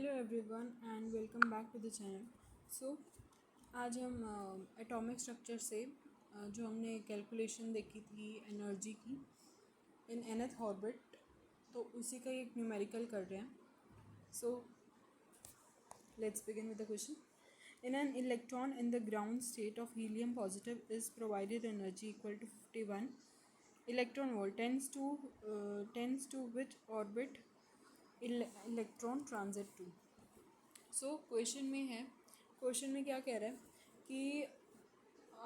Hello everyone and welcome back to the channel. So आज हम atomic structure से जो हमने कैलकुलेशन देखी थी एनर्जी की इन nth ऑर्बिट, तो उसी का एक न्यूमेरिकल कर रहे हैं। So let's begin with the question. In an electron in the ground state of helium positive is provided energy equal to 51 electron volt tends to which orbit electron transit to। So question में क्या कह रहा है कि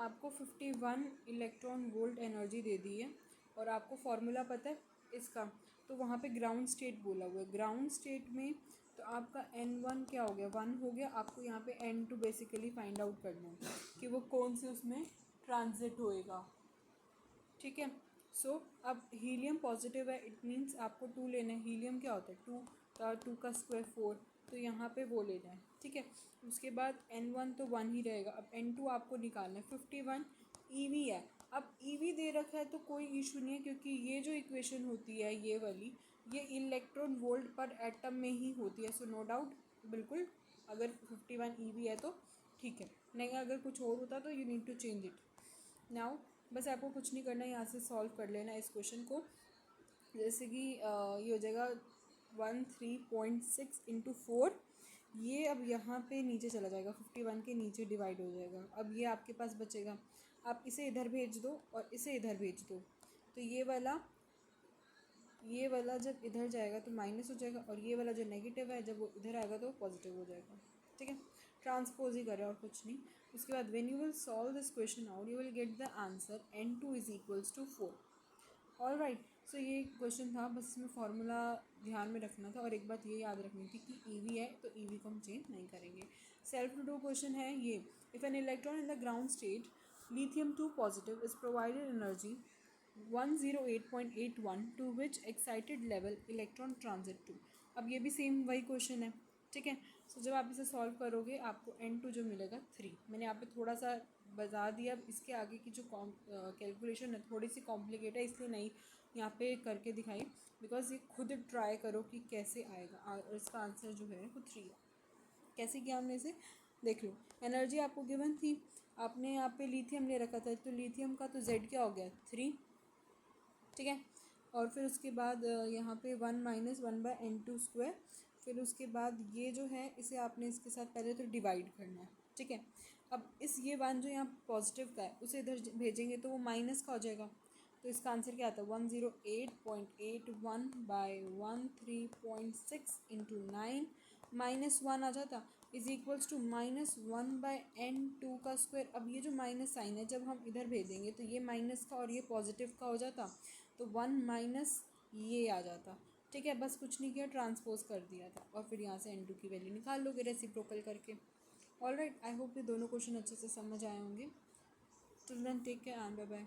आपको 51 electron volt energy दे दी है और आपको फार्मूला पता है इसका, तो वहाँ पे ग्राउंड स्टेट बोला हुआ है। ग्राउंड स्टेट में तो आपका n1 क्या हो गया, 1 हो गया। आपको यहाँ पे n2 बेसिकली फाइंड आउट करना है कि वो कौन से उसमें ट्रांजिट होएगा। ठीक है। सो अब हीलियम पॉजिटिव है, इट मीन्स आपको 2 लेना है। हीलियम क्या होता है 2 का स्क्वायर 4, तो यहाँ पे वो लेना है। ठीक है। उसके बाद n1 तो 1 ही रहेगा। अब n2 आपको निकालना है। 51 EV है। अब EV दे रखा है तो कोई इशू नहीं है, क्योंकि ये जो इक्वेशन होती है ये वाली, ये इलेक्ट्रॉन वोल्ट पर एटम में ही होती है। सो नो डाउट, बिल्कुल अगर 51 EV है तो ठीक है, नहीं अगर कुछ और होता तो you need to change it. Now बस आपको कुछ नहीं करना, यहाँ से सॉल्व कर लेना इस क्वेश्चन को। जैसे कि ये हो जाएगा 13.6 इंटू 4। ये अब यहाँ पे नीचे चला जाएगा, 51 के नीचे डिवाइड हो जाएगा। अब ये आपके पास बचेगा, आप इसे इधर भेज दो और इसे इधर भेज दो, तो ये वाला जब इधर जाएगा तो माइनस हो जाएगा, और ये वाला जो नेगेटिव है जब वो इधर आएगा तो पॉजिटिव हो जाएगा। ठीक है, ट्रांसपोज ही करें और कुछ नहीं। उसके बाद when you will solve this question out you will get the answer n2 is equals to 4। All right. So ये क्वेश्चन था, बस इसमें फार्मूला ध्यान में रखना था, और एक बात ये याद रखनी थी कि EV है तो EV को हम चेंज नहीं करेंगे। सेल्फ टू डू क्वेश्चन है ये। If an electron in the ground state lithium 2 positive is provided energy 108.81 to which excited level electron transit to। अब ये भी सेम वही क्वेश्चन है। ठीक है। सो जब आप इसे सॉल्व करोगे आपको n2 जो मिलेगा 3। मैंने यहाँ पे थोड़ा सा बता दिया। अब इसके आगे की जो कैलकुलेशन है थोड़ी सी कॉम्प्लिकेट है, इसलिए नहीं यहाँ पे करके दिखाई, बिकॉज ये खुद ट्राई करो कि कैसे आएगा, और इसका आंसर जो है वो 3 है। कैसे किया हमने इसे देख लो। एनर्जी आपको गिवन थी, आपने यहाँ पे लिथियम ले रखा था, तो लिथियम का तो Z क्या हो गया 3। ठीक है। और फिर उसके बाद यहाँ पे 1 माइनस 1/n2 स्क्वायर। फिर उसके बाद ये जो है इसे आपने इसके साथ पहले तो डिवाइड करना है। ठीक है। अब ये 1 जो यहाँ पॉजिटिव का है उसे इधर भेजेंगे तो वो माइनस का हो जाएगा, तो इसका आंसर क्या आता है 108.81/13.6 इंटू 9 -1 आ जाता इज इक्वल्स टू -1/n2 का स्क्वायर। अब ये जो माइनस साइन है जब हम इधर भेजेंगे तो ये माइनस का और ये पॉजिटिव का हो जाता, तो 1 माइनस ये आ जाता। ठीक है, बस कुछ नहीं किया, ट्रांसपोज कर दिया था, और फिर यहाँ से n2 की वैल्यू निकाल लोगे रेसिप्रोकल करके। ऑल राइट, आई होप ये दोनों क्वेश्चन अच्छे से समझ आए होंगे। Till then take care and bye bye.